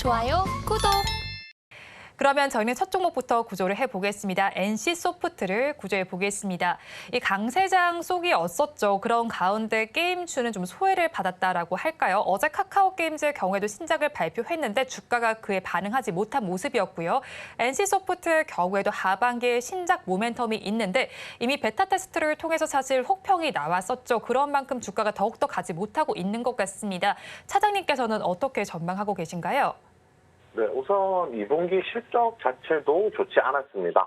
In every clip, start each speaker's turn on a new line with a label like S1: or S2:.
S1: 좋아요, 구독.
S2: 그러면 저희는 첫 종목부터 구조를 해보겠습니다. NC소프트를 구조해 보겠습니다. 이 강세장 속이 없었죠. 그런 가운데 게임주는 좀 소외를 받았다라고 할까요? 어제 카카오게임즈의 경우에도 신작을 발표했는데 주가가 그에 반응하지 못한 모습이었고요. NC소프트의 경우에도 하반기에 신작 모멘텀이 있는데 이미 베타 테스트를 통해서 사실 혹평이 나왔었죠. 그런 만큼 주가가 더욱더 가지 못하고 있는 것 같습니다. 차장님께서는 어떻게 전망하고 계신가요?
S3: 네, 우선 2분기 실적 자체도 좋지 않았습니다.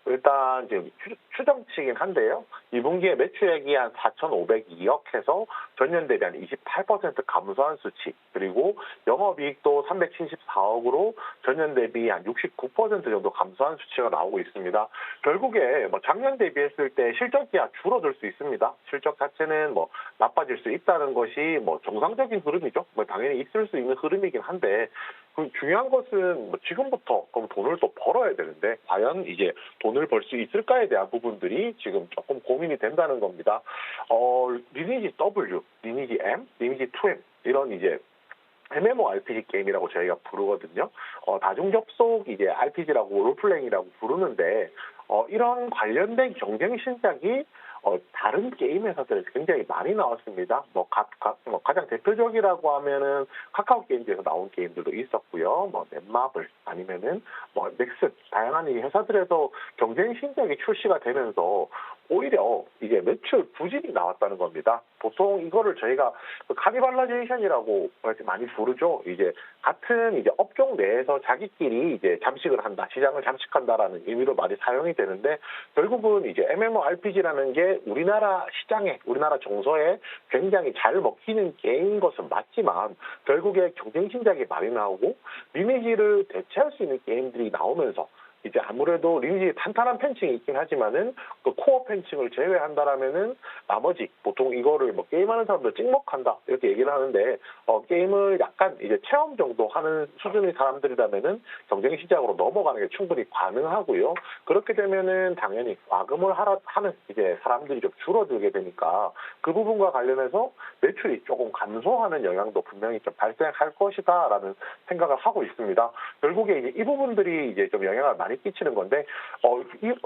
S3: 일단 이제 추정치긴 한데요. 2분기에 매출액이 한 4,502억 해서 전년 대비 한 28% 감소한 수치, 그리고 영업이익도 374억으로 전년 대비 한 69% 정도 감소한 수치가 나오고 있습니다. 결국에 작년 대비했을 때 실적이 줄어들 수 있습니다. 실적 자체는 나빠질 수 있다는 것이 정상적인 흐름이죠. 당연히 있을 수 있는 흐름이긴 한데, 중요한 것은 지금부터 그럼 돈을 또 벌어야 되는데 과연 이제 돈을 벌 수 있을까에 대한 부분들이 지금 조금 고민이 된다는 겁니다. 리니지 W, 리니지 M, 리니지 2M 이런 이제 MMORPG 게임이라고 저희가 부르거든요. 다중 접속 이제 RPG라고 롤플레잉이라고 부르는데 이런 관련된 경쟁 신작이 다른 게임 회사들 굉장히 많이 나왔습니다. 가장 대표적이라고 하면은 카카오 게임즈에서 나온 게임들도 있었고요. 넷마블 아니면은 넥슨 다양한 이 회사들에서 경쟁 신작이 출시가 되면서 오히려 이제 매출 부진이 나왔다는 겁니다. 보통 이거를 저희가 카니발라이제이션이라고 많이 부르죠. 이제 같은 이제 업종 내에서 자기끼리 이제 잠식을 한다, 시장을 잠식한다라는 의미로 많이 사용이 되는데, 결국은 이제 MMORPG라는 게 우리나라 시장에, 우리나라 정서에 굉장히 잘 먹히는 게임인 것은 맞지만 결국에 경쟁 신작이 많이 나오고 리니지를 대체할 수 있는 게임들이 나오면서 이제 아무래도 리니지 탄탄한 팬층이 있긴 하지만은 그 코어 팬층을 제외한다라면은 나머지 보통 이거를 게임하는 사람들 찍먹한다 이렇게 얘기를 하는데 게임을 약간 이제 체험 정도 하는 수준의 사람들이라면은 경쟁 시장으로 넘어가는 게 충분히 가능하고요. 그렇게 되면은 당연히 과금을 하는 이제 사람들이 좀 줄어들게 되니까 그 부분과 관련해서 매출이 조금 감소하는 영향도 분명히 좀 발생할 것이다라는 생각을 하고 있습니다. 결국에 이제 이 부분들이 이제 좀 영향을 많이 끼치는 건데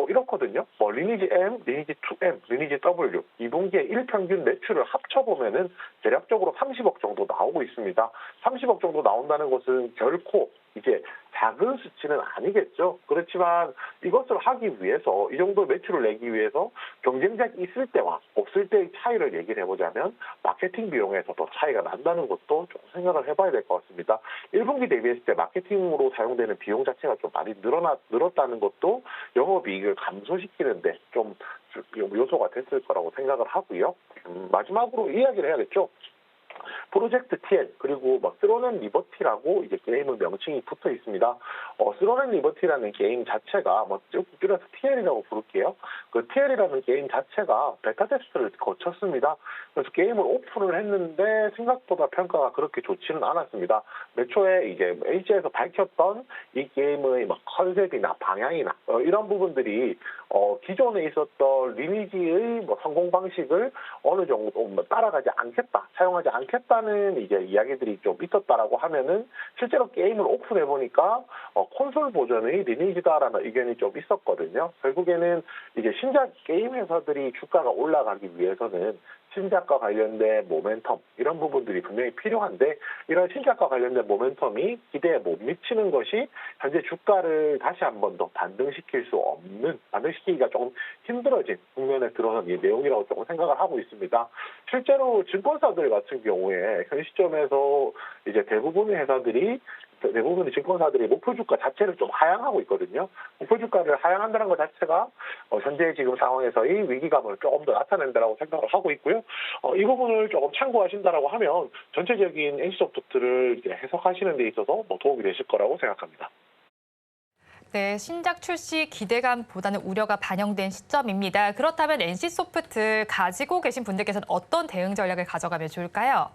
S3: 이렇거든요. 리니지 M, 리니지 2M, 리니지 W 2분기에 일평균 매출을 합쳐보면은 대략적으로 30억 정도 나오고 있습니다. 30억 정도 나온다는 것은 결코 이제 작은 수치는 아니겠죠. 그렇지만 이것을 하기 위해서, 이 정도 매출을 내기 위해서 경쟁작이 있을 때와 없을 때의 차이를 얘기를 해보자면 마케팅 비용에서 더 차이가 난다는 것도 좀 생각을 해봐야 될 것 같습니다. 1분기 대비했을 때 마케팅으로 사용되는 비용 자체가 좀 많이 늘었다는 것도 영업이익을 감소시키는데 좀 요소가 됐을 거라고 생각을 하고요. 마지막으로 이야기를 해야겠죠. 프로젝트 TL 그리고 스로넨 리버티라고 이제 게임의 명칭이 붙어 있습니다. 스로넨 리버티라는 게임 자체가 줄여서 TL이라고 부를게요. 그 TL이라는 게임 자체가 베타 테스트를 거쳤습니다. 그래서 게임을 오픈을 했는데 생각보다 평가가 그렇게 좋지는 않았습니다. 매초에 이제 HG에서 밝혔던 이 게임의 컨셉이나 방향이나 이런 부분들이 기존에 있었던 리니지의 성공 방식을 어느 정도 따라가지 않겠다, 사용하지 않겠다는 이제 이야기들이 좀 있었다라고 하면은 실제로 게임을 오픈해 보니까 콘솔 버전의 리니지다라는 의견이 좀 있었거든요. 결국에는 이제 신작 게임 회사들이 주가가 올라가기 위해서는 신작과 관련된 모멘텀 이런 부분들이 분명히 필요한데, 이런 신작과 관련된 모멘텀이 기대에 못 미치는 것이 현재 주가를 다시 한 번 더 반등시킬 수 없는, 반등시키기가 조금 힘들어진 국면에 들어선 이 내용이라고 조금 생각을 하고 있습니다. 실제로 증권사들 같은 경우에 현 시점에서 이제 대부분의 증권사들이 목표 주가 자체를 좀 하향하고 있거든요. 목표 주가를 하향한다는 것 자체가 현재 지금 상황에서의 위기감을 조금 더 나타낸다라고 생각을 하고 있고요. 이 부분을 조금 참고하신다라고 하면 전체적인 NC소프트를 이제 해석하시는 데 있어서 도움이 되실 거라고 생각합니다.
S2: 네, 신작 출시 기대감보다는 우려가 반영된 시점입니다. 그렇다면 NC소프트 가지고 계신 분들께서는 어떤 대응 전략을 가져가면 좋을까요?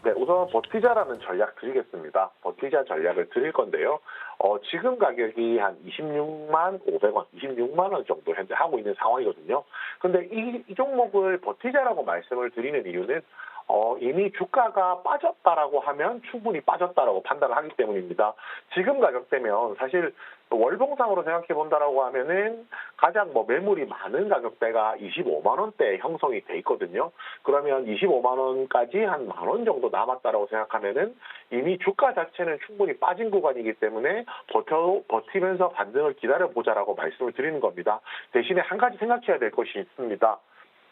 S3: 네, 우선 버티자라는 전략 드리겠습니다. 버티자 전략을 드릴 건데요. 지금 가격이 한 26만 500원, 26만 원 정도 현재 하고 있는 상황이거든요. 근데 이 종목을 버티자라고 말씀을 드리는 이유는 이미 주가가 빠졌다라고 하면 충분히 빠졌다라고 판단을 하기 때문입니다. 지금 가격대면 사실 월봉상으로 생각해 본다라고 하면은 가장 매물이 많은 가격대가 25만 원대 형성이 돼 있거든요. 그러면 25만 원까지 한 만 원 정도 남았다라고 생각하면은 이미 주가 자체는 충분히 빠진 구간이기 때문에 버티면서 반등을 기다려보자라고 말씀을 드리는 겁니다. 대신에 한 가지 생각해야 될 것이 있습니다.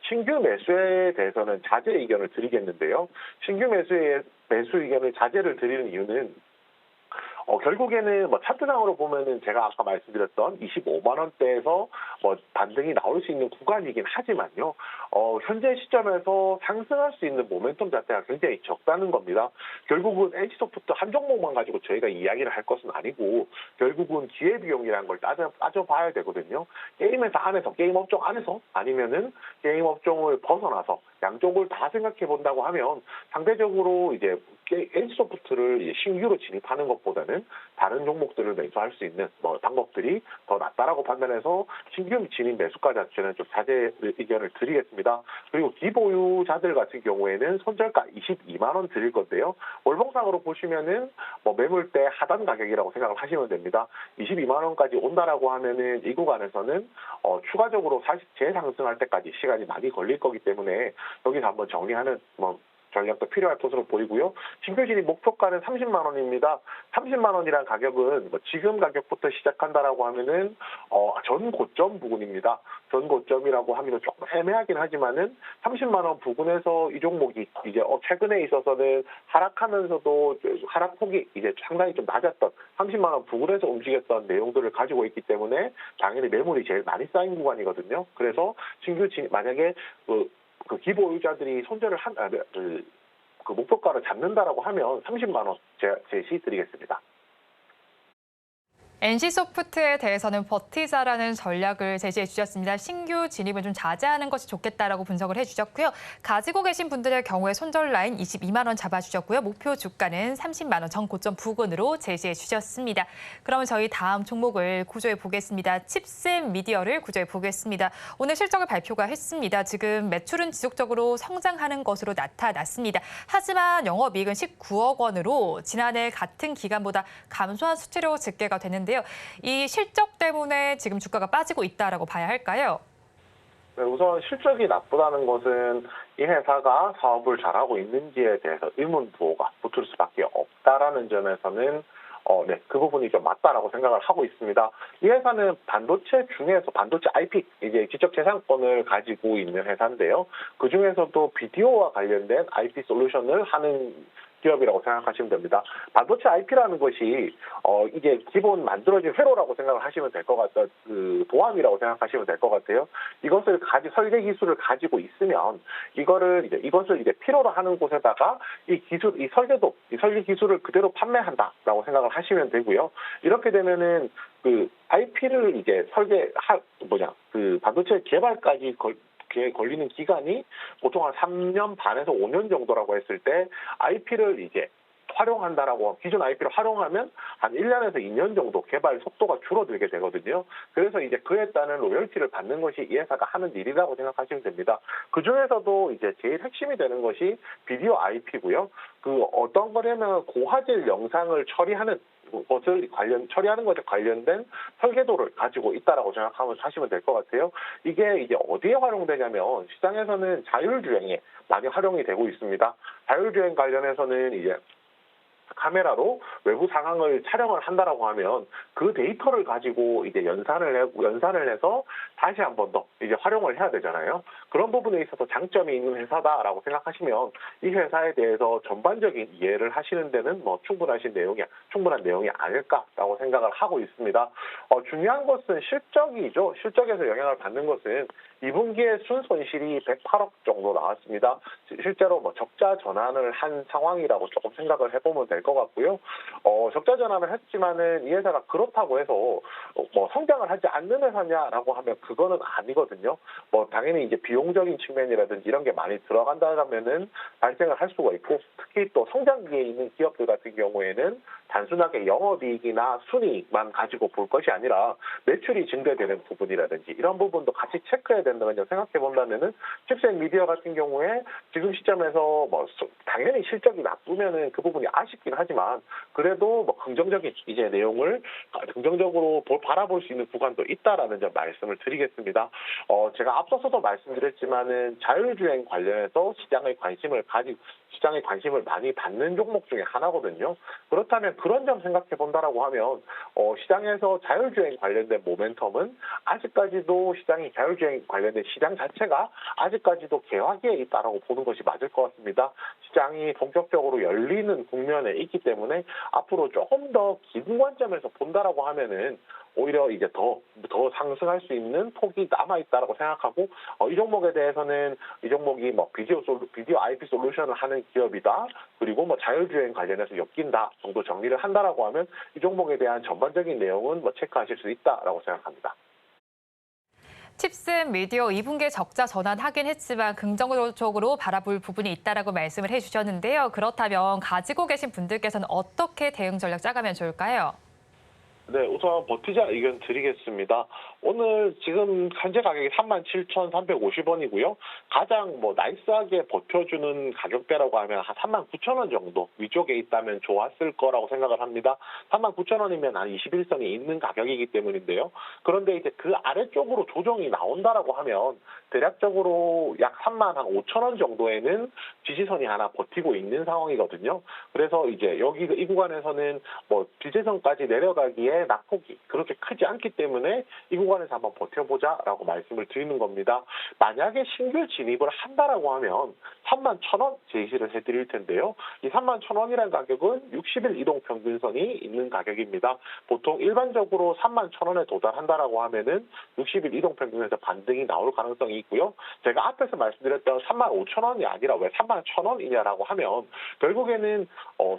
S3: 신규 매수에 대해서는 자제 의견을 드리겠는데요. 신규 매수 의견을 자제를 드리는 이유는 결국에는 차트상으로 보면은 제가 아까 말씀드렸던 25만 원대에서 반등이 나올 수 있는 구간이긴 하지만요. 현재 시점에서 상승할 수 있는 모멘텀 자체가 굉장히 적다는 겁니다. 결국은 NC소프트 한 종목만 가지고 저희가 이야기를 할 것은 아니고 결국은 기회비용이라는 걸 따져봐야 되거든요. 게임 업종 안에서 아니면은 게임 업종을 벗어나서 양쪽을 다 생각해 본다고 하면 상대적으로 이제 NC소프트를 신규로 진입하는 것보다는 다른 종목들을 매수할 수 있는 방법들이 더 낫다라고 판단해서 신규 진입 매수가 자체는 좀 자제 의견을 드리겠습니다. 그리고 기보유자들 같은 경우에는 손절가 22만 원 드릴 건데요. 월봉상으로 보시면은 매물대 하단 가격이라고 생각을 하시면 됩니다. 22만 원까지 온다라고 하면은 이 구간에서는 추가적으로 사실 재상승할 때까지 시간이 많이 걸릴 거기 때문에 여기서 한번 정리하는 전략도 필요할 것으로 보이고요. 신규 진입 목표가는 30만 원입니다. 30만 원이란 가격은 지금 가격부터 시작한다라고 하면은 전 고점 부근입니다. 전 고점이라고 하기는 조금 애매하긴 하지만은 30만 원 부근에서 이 종목이 이제 최근에 있어서는 하락하면서도 하락폭이 이제 상당히 좀 낮았던 30만 원 부근에서 움직였던 내용들을 가지고 있기 때문에 당연히 매물이 제일 많이 쌓인 구간이거든요. 그래서 신규 진입 만약에 그 기보유자들이 손절을 그 목표가를 잡는다라고 하면 30만 원 제시드리겠습니다.
S2: NC소프트에 대해서는 버티자라는 전략을 제시해 주셨습니다. 신규 진입은 좀 자제하는 것이 좋겠다라고 분석을 해주셨고요. 가지고 계신 분들의 경우에 손절 라인 22만 원 잡아주셨고요. 목표 주가는 30만 원 전고점 부근으로 제시해 주셨습니다. 그러면 저희 다음 종목을 구조해 보겠습니다. 칩셋 미디어를 구조해 보겠습니다. 오늘 실적을 발표가 했습니다. 지금 매출은 지속적으로 성장하는 것으로 나타났습니다. 하지만 영업이익은 19억 원으로 지난해 같은 기간보다 감소한 수치로 집계가 됐는데 이 실적 때문에 지금 주가가 빠지고 있다라고 봐야 할까요?
S3: 네, 우선 실적이 나쁘다는 것은 이 회사가 사업을 잘하고 있는지에 대해서 의문부호가 붙을 수밖에 없다라는 점에서는 그 부분이 좀 맞다라고 생각을 하고 있습니다. 이 회사는 반도체 중에서 반도체 IP, 이제 지적재산권을 가지고 있는 회사인데요. 그 중에서도 비디오와 관련된 IP 솔루션을 하는 기업이라고 생각하시면 됩니다. 반도체 IP라는 것이 이게 기본 만들어진 회로라고 생각을 하시면 될 것 같다. 그 보안이라고 생각하시면 될 것 같아요. 이것을 설계 기술을 가지고 있으면 이것을 이제 필요로 하는 곳에다가 이 설계 기술을 그대로 판매한다라고 생각을 하시면 되고요. 이렇게 되면은 그 IP를 이제 그 반도체 개발까지 걸리는 기간이 보통 한 3년 반에서 5년 정도라고 했을 때 IP를 이제 기존 IP를 활용하면 한 1년에서 2년 정도 개발 속도가 줄어들게 되거든요. 그래서 이제 그에 따른 로열티를 받는 것이 이 회사가 하는 일이라고 생각하시면 됩니다. 그 중에서도 이제 제일 핵심이 되는 것이 비디오 IP고요. 그 어떤 거냐면 고화질 영상을 처리하는 것에 관련된 설계도를 가지고 있다라고 생각하시면 될 것 같아요. 이게 이제 어디에 활용되냐면 시장에서는 자율주행에 많이 활용이 되고 있습니다. 자율주행 관련해서는 이제 카메라로 외부 상황을 촬영을 한다라고 하면 그 데이터를 가지고 이제 연산을 해서 다시 한 번 더 이제 활용을 해야 되잖아요. 그런 부분에 있어서 장점이 있는 회사다라고 생각하시면 이 회사에 대해서 전반적인 이해를 하시는 데는 충분한 내용이 아닐까라고 생각을 하고 있습니다. 중요한 것은 실적이죠. 실적에서 영향을 받는 것은 2분기에 순손실이 108억 정도 나왔습니다. 실제로 적자 전환을 한 상황이라고 조금 생각을 해보면 될 것 같고요. 적자 전환을 했지만은 이 회사가 그렇다고 해서 성장을 하지 않는 회사냐라고 하면 그거는 아니거든요. 당연히 이제 비용적인 측면이라든지 이런 게 많이 들어간다면은 발생을 할 수가 있고 특히 또 성장기에 있는 기업들 같은 경우에는 단순하게 영업이익이나 순이익만 가지고 볼 것이 아니라 매출이 증대되는 부분이라든지 이런 부분도 같이 체크해야 된다고 생각해 본다면은 칩셋 미디어 같은 경우에 지금 시점에서 뭐 당연히 실적이 나쁘면은 그 부분이 아쉽긴 하지만 그래도 뭐 긍정적인 이제 내용을 긍정적으로 바라볼 수 있는 구간도 있다라는 점 말씀을 드리겠습니다. 제가 앞서서도 말씀드렸지만은 자율주행 관련해서 시장의 관심을 많이 받는 종목 중에 하나거든요. 그렇다면 그런 점 생각해 본다라고 하면 시장에서 자율주행 관련된 모멘텀은 아직까지도 시장이 자율주행 관련된 시장 자체가 아직까지도 개화기에 있다라고 보는 것이 맞을 것 같습니다. 시장이 본격적으로 열리는 국면에 있기 때문에 앞으로 조금 더 긴 관점에서 본다라고 하면은 오히려 이제 더 상승할 수 있는 폭이 남아 있다라고 생각하고 이 종목에 대해서는 이 종목이 뭐 비디오 IP 솔루션을 하는 기업이다. 그리고 뭐 자율주행 관련해서 엮인다 정도 정리를 한다라고 하면 이 종목에 대한 전반적인 내용은 뭐 체크하실 수 있다라고 생각합니다.
S2: 칩셋 미디어 2분기에 적자 전환하긴 했지만 긍정적으로 바라볼 부분이 있다라고 말씀을 해주셨는데요. 그렇다면 가지고 계신 분들께서는 어떻게 대응 전략 짜가면 좋을까요?
S3: 네, 우선 버티자 의견 드리겠습니다. 오늘 지금 현재 가격이 37,350원이고요. 가장 뭐 나이스하게 버텨주는 가격대라고 하면 한 39,000원 정도 위쪽에 있다면 좋았을 거라고 생각을 합니다. 39,000원이면 한 21선이 있는 가격이기 때문인데요. 그런데 이제 그 아래쪽으로 조정이 나온다라고 하면 대략적으로 약 35,000원 정도에는 지지선이 하나 버티고 있는 상황이거든요. 그래서 이제 이 구간에서는 뭐 지지선까지 내려가기에 낙폭이 그렇게 크지 않기 때문에 이 구간에서 한번 버텨보자라고 말씀을 드리는 겁니다. 만약에 신규 진입을 한다라고 하면 31,000원 제시를 해드릴 텐데요. 이 31,000원이라는 가격은 60일 이동 평균선이 있는 가격입니다. 보통 일반적으로 31,000원에 도달한다라고 하면은 60일 이동 평균에서 반등이 나올 가능성이 있고요. 제가 앞에서 말씀드렸던 35,000원이 아니라 왜 31,000원이냐라고 하면 결국에는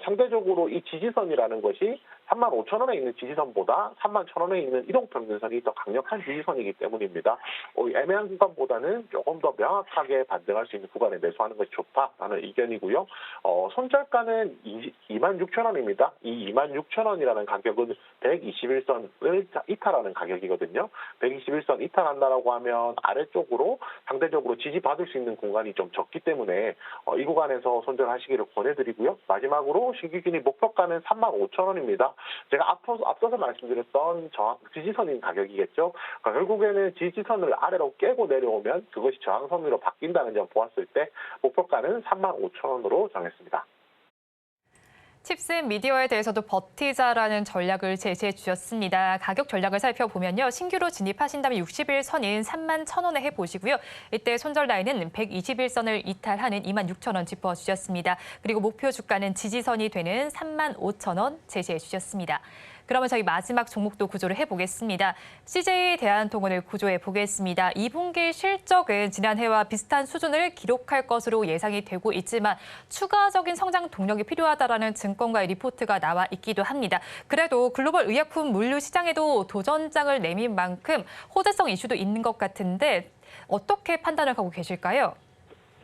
S3: 상대적으로 이 지지선이라는 것이 35,000원에 있는 지지선보다 31,000원에 있는 이동평균선이 더 강력한 지지선이기 때문입니다. 애매한 구간보다는 조금 더 명확하게 반등할 수 있는 구간에 매수하는 것이 좋다라는 의견이고요. 손절가는 26,000원입니다. 이 26,000원이라는 가격은 121선을 이탈하는 가격이거든요. 121선 이탈한다라고 하면 아래쪽으로 상대적으로 지지받을 수 있는 공간이 좀 적기 때문에 이 구간에서 손절하시기를 권해드리고요. 마지막으로 신규 진입 목표가는 35,000원입니다. 제가 앞서서 말씀드렸던 지지선인 가격이겠죠. 그러니까 결국에는 지지선을 아래로 깨고 내려오면 그것이 저항선으로 바뀐다는 점 보았을 때 목표가는 35,000원으로 정했습니다.
S2: 칩셋 미디어에 대해서도 버티자라는 전략을 제시해 주셨습니다. 가격 전략을 살펴보면요. 신규로 진입하신다면 60일 선인 31,000원에 해보시고요. 이때 손절 라인은 121선을 이탈하는 26,000원 짚어주셨습니다. 그리고 목표 주가는 지지선이 되는 35,000원 제시해 주셨습니다. 그러면 저희 마지막 종목도 구조를 해보겠습니다. CJ 대한통운을 구조해 보겠습니다. 2분기 실적은 지난해와 비슷한 수준을 기록할 것으로 예상이 되고 있지만 추가적인 성장 동력이 필요하다라는 증권가의 리포트가 나와 있기도 합니다. 그래도 글로벌 의약품 물류 시장에도 도전장을 내민 만큼 호재성 이슈도 있는 것 같은데 어떻게 판단을 하고 계실까요?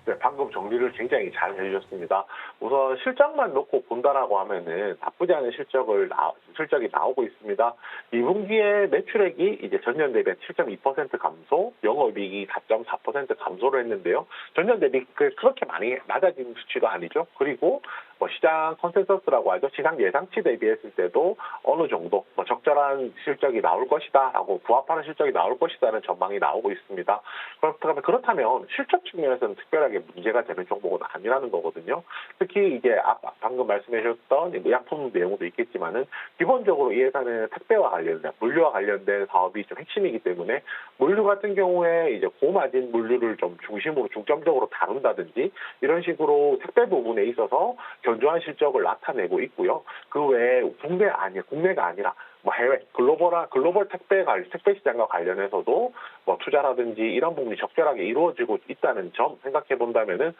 S3: 네, 방금 정리를 굉장히 잘 해주셨습니다. 우선 실적만 놓고 본다라고 하면은 나쁘지 않은 실적이 나오고 있습니다. 2분기에 매출액이 이제 전년 대비 7.2% 감소, 영업이익이 4.4% 감소를 했는데요. 전년 대비 그렇게 많이 낮아진 수치가 아니죠. 그리고 뭐 시장 컨센서스라고 하죠. 시장 예상치 대비했을 때도 어느 정도 적절한 실적이 나올 것이다라고 부합하는 실적이 나올 것이다라는 전망이 나오고 있습니다. 그렇다면 실적 측면에서는 특별하게 문제가 되는 종목은 아니라는 거거든요. 특히 이제 방금 말씀해 주셨던 의약품 내용도 있겠지만은 기본적으로 이 회사는 택배와 관련된 물류와 관련된 사업이 좀 핵심이기 때문에 물류 같은 경우에 이제 고마진 물류를 좀 중점적으로 다룬다든지 이런 식으로 택배 부분에 있어서 견조한 실적을 나타내고 있고요. 그 외에 국내가 아니라 뭐 해외 글로벌 택배 시장과 관련해서도 뭐 투자라든지 이런 부분이 적절하게 이루어지고 있다는 점 생각해 본다면은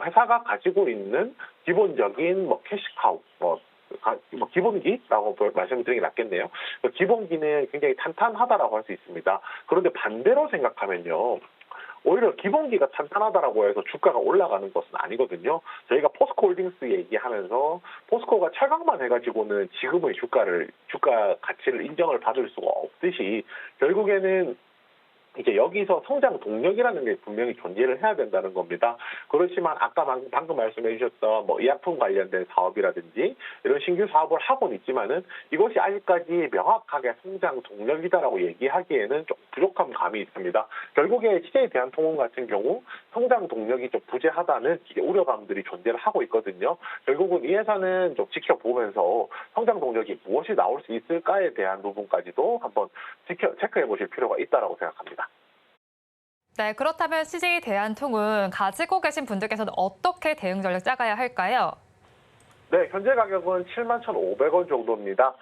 S3: 회사가 가지고 있는 기본적인 뭐 캐시카우 기본기라고 말씀드리는 게 낫겠네요. 기본기는 굉장히 탄탄하다라고 할 수 있습니다. 그런데 반대로 생각하면요. 오히려 기본기가 탄탄하다라고 해서 주가가 올라가는 것은 아니거든요. 저희가 포스코홀딩스 얘기하면서 포스코가 철강만 해가지고는 지금의 주가 가치를 인정을 받을 수가 없듯이 결국에는 이제 여기서 성장 동력이라는 게 분명히 존재를 해야 된다는 겁니다. 그렇지만 아까 방금 말씀해 주셨던 뭐 의약품 관련된 사업이라든지 이런 신규 사업을 하고는 있지만은 이것이 아직까지 명확하게 성장 동력이다라고 얘기하기에는 좀 부족한 감이 있습니다. 결국에 CJ 대한통운 같은 경우 성장 동력이 좀 부재하다는 이제 우려감들이 존재를 하고 있거든요. 결국은 이 회사는 좀 지켜보면서 성장 동력이 무엇이 나올 수 있을까에 대한 부분까지도 한번 체크해 보실 필요가 있다라고 생각합니다.
S2: 네, 그렇다면 CJ 대한통운 가지고 계신 분들께서는 어떻게 대응 전략 짜가야 할까요?
S3: 네, 현재 가격은 71,500원 정도입니다.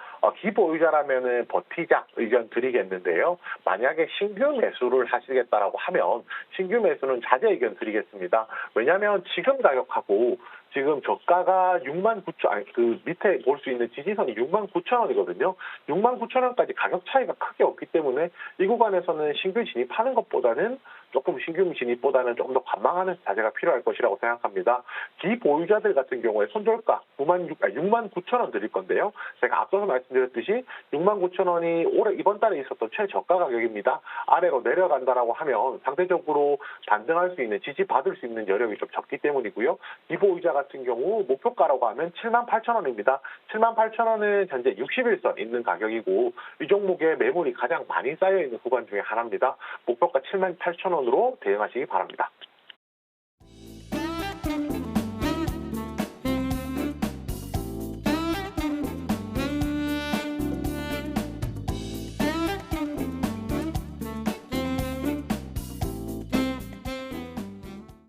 S3: 기보유자라면은 버티자 의견 드리겠는데요. 만약에 신규 매수를 하시겠다라고 하면 신규 매수는 자제 의견 드리겠습니다. 왜냐하면 지금 가격하고 지금 저가가 69,000, 아니, 그 밑에 볼 수 있는 지지선이 69,000원이거든요. 69,000원까지 가격 차이가 크게 없기 때문에 이 구간에서는 신규 진입하는 것보다는 조금 신규 진입보다는 조금 더 관망하는 자세가 필요할 것이라고 생각합니다. 기보유자들 같은 경우에 손절가 69,000원 드릴 건데요. 제가 앞서서 말씀드렸듯이 69,000원이 올해 이번 달에 있었던 최저가 가격입니다. 아래로 내려간다라고 하면 상대적으로 반등할 수 있는 지지받을 수 있는 여력이 좀 적기 때문이고요. 기보유자 같은 경우 목표가라고 하면 78,000원입니다. 78,000원은 현재 61선 있는 가격이고 이 종목의 매물이 가장 많이 쌓여 있는 구간 중에 하나입니다. 목표가 78,000원으로 대응하시기 바랍니다.